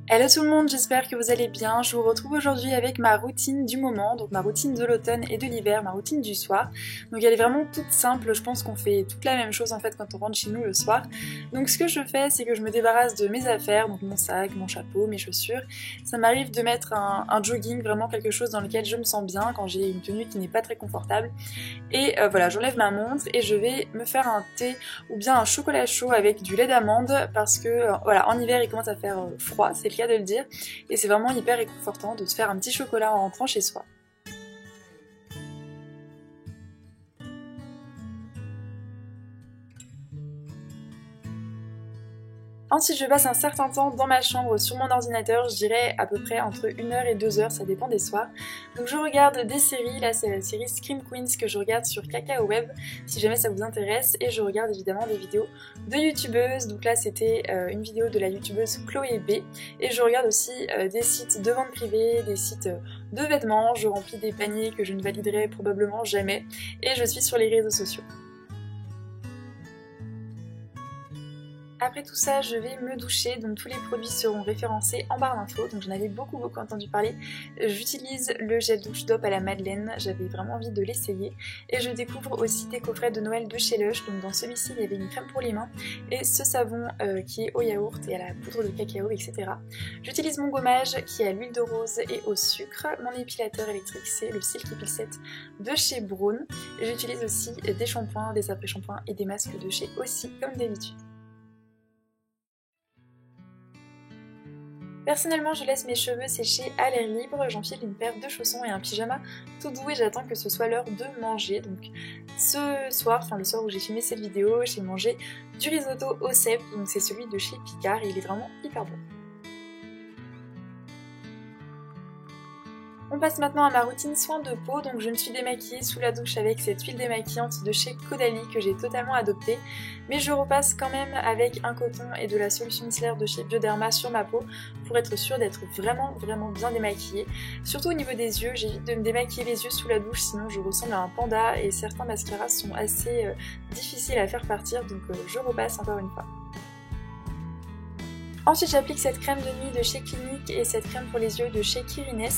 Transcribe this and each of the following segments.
Hello tout le monde, j'espère que vous allez bien. Je vous retrouve aujourd'hui avec ma routine du moment, donc ma routine de l'automne et de l'hiver, ma routine du soir. Donc elle est vraiment toute simple, je pense qu'on fait toute la même chose en fait quand on rentre chez nous le soir. Donc ce que je fais, c'est que je me débarrasse de mes affaires, donc mon sac, mon chapeau, mes chaussures. Ça m'arrive de mettre un jogging, vraiment quelque chose dans lequel je me sens bien quand j'ai une tenue qui n'est pas très confortable. Et voilà, j'enlève ma montre et je vais me faire un thé ou bien un chocolat chaud avec du lait d'amande parce que voilà, en hiver il commence à faire froid, c'est le cas de le dire, et c'est vraiment hyper réconfortant de se faire un petit chocolat en rentrant chez soi. Ensuite, je passe un certain temps dans ma chambre sur mon ordinateur, je dirais à peu près entre 1 heure et 2 heures, ça dépend des soirs. Donc je regarde des séries, là c'est la série Scream Queens que je regarde sur Kakao Web, si jamais ça vous intéresse, et je regarde évidemment des vidéos de youtubeuses, donc là c'était une vidéo de la youtubeuse Chloé B, et je regarde aussi des sites de vente privée, des sites de vêtements, je remplis des paniers que je ne validerai probablement jamais, et je suis sur les réseaux sociaux. Après tout ça, je vais me doucher, donc tous les produits seront référencés en barre d'infos, donc j'en avais beaucoup entendu parler. J'utilise le gel douche DOP à la Madeleine, j'avais vraiment envie de l'essayer. Et je découvre aussi des coffrets de Noël de chez Lush, donc dans celui-ci il y avait une crème pour les mains et ce savon qui est au yaourt et à la poudre de cacao, etc. J'utilise mon gommage qui est à l'huile de rose et au sucre. Mon épilateur électrique c'est le Silky Peel Set de chez Braun. J'utilise aussi des shampoings, des après-shampoings et des masques de chez Aussi comme d'habitude. Personnellement, je laisse mes cheveux sécher à l'air libre, j'enfile une paire de chaussons et un pyjama tout doux et j'attends que ce soit l'heure de manger. Donc ce soir, enfin le soir où j'ai filmé cette vidéo, j'ai mangé du risotto au cèpe, donc c'est celui de chez Picard et il est vraiment hyper bon. On passe maintenant à ma routine soin de peau, donc je me suis démaquillée sous la douche avec cette huile démaquillante de chez Caudalie que j'ai totalement adoptée, mais je repasse quand même avec un coton et de la solution micellaire de chez Bioderma sur ma peau pour être sûre d'être vraiment bien démaquillée. Surtout au niveau des yeux, j'évite de me démaquiller les yeux sous la douche sinon je ressemble à un panda et certains mascaras sont assez difficiles à faire partir, donc je repasse encore une fois. Ensuite j'applique cette crème de nuit de chez Clinique et cette crème pour les yeux de chez Kirines.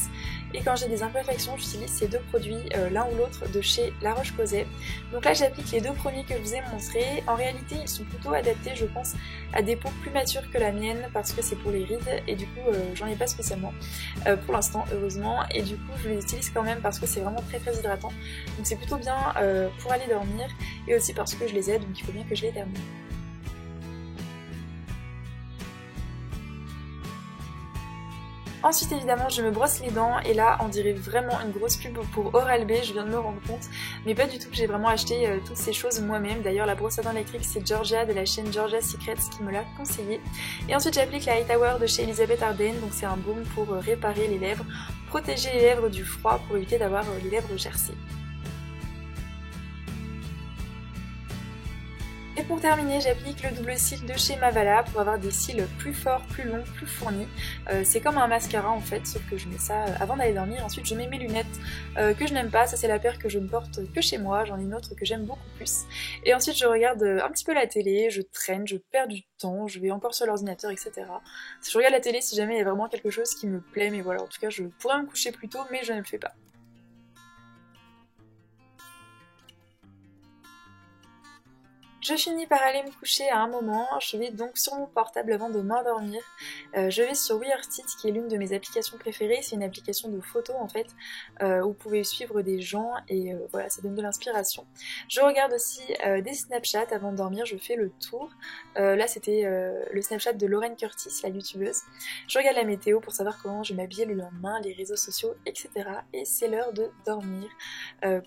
Et quand j'ai des imperfections, j'utilise ces deux produits, l'un ou l'autre, de chez La Roche-Posay. Donc là j'applique les deux premiers que je vous ai montrés. En réalité ils sont plutôt adaptés je pense à des peaux plus matures que la mienne parce que c'est pour les rides et du coup j'en ai pas spécialement pour l'instant heureusement. Et du coup je les utilise quand même parce que c'est vraiment très hydratant. Donc c'est plutôt bien pour aller dormir et aussi parce que je les aide donc il faut bien que je les termine. Ensuite évidemment je me brosse les dents et là on dirait vraiment une grosse pub pour Oral-B, je viens de me rendre compte, mais pas du tout, que j'ai vraiment acheté toutes ces choses moi-même. D'ailleurs la brosse à dents électrique c'est Georgia de la chaîne Georgia Secrets qui me l'a conseillé. Et ensuite j'applique la Hightower de chez Elisabeth Arden, donc c'est un baume pour réparer les lèvres, protéger les lèvres du froid pour éviter d'avoir les lèvres gercées. Et pour terminer, j'applique le double cil de chez Mavala pour avoir des cils plus forts, plus longs, plus fournis. C'est comme un mascara en fait, sauf que je mets ça avant d'aller dormir. Ensuite je mets mes lunettes que je n'aime pas, ça c'est la paire que je ne porte que chez moi, j'en ai une autre que j'aime beaucoup plus. Et ensuite je regarde un petit peu la télé, je traîne, je perds du temps, je vais encore sur l'ordinateur, etc. Je regarde la télé si jamais il y a vraiment quelque chose qui me plaît, mais voilà, en tout cas je pourrais me coucher plus tôt, mais je ne le fais pas. Je finis par aller me coucher à un moment, je vais donc sur mon portable avant de m'endormir. Je vais sur WeArtIt qui est l'une de mes applications préférées, c'est une application de photos en fait, où vous pouvez suivre des gens et voilà, ça donne de l'inspiration. Je regarde aussi des Snapchats avant de dormir, je fais le tour. Là c'était le Snapchat de Lauren Curtis, la youtubeuse. Je regarde la météo pour savoir comment je vais m'habiller le lendemain, les réseaux sociaux, etc. Et c'est l'heure de dormir.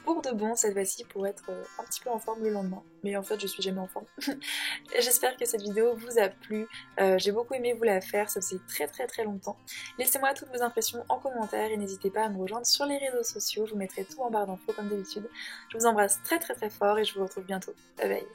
Pour de bon cette fois-ci pour être un petit peu en forme le lendemain. Mais en fait je suis jamais en forme. J'espère que cette vidéo vous a plu, j'ai beaucoup aimé vous la faire, ça faisait très longtemps. Laissez-moi toutes vos impressions en commentaire et n'hésitez pas à me rejoindre sur les réseaux sociaux, je vous mettrai tout en barre d'infos comme d'habitude. Je vous embrasse très fort et je vous retrouve bientôt. Bye bye.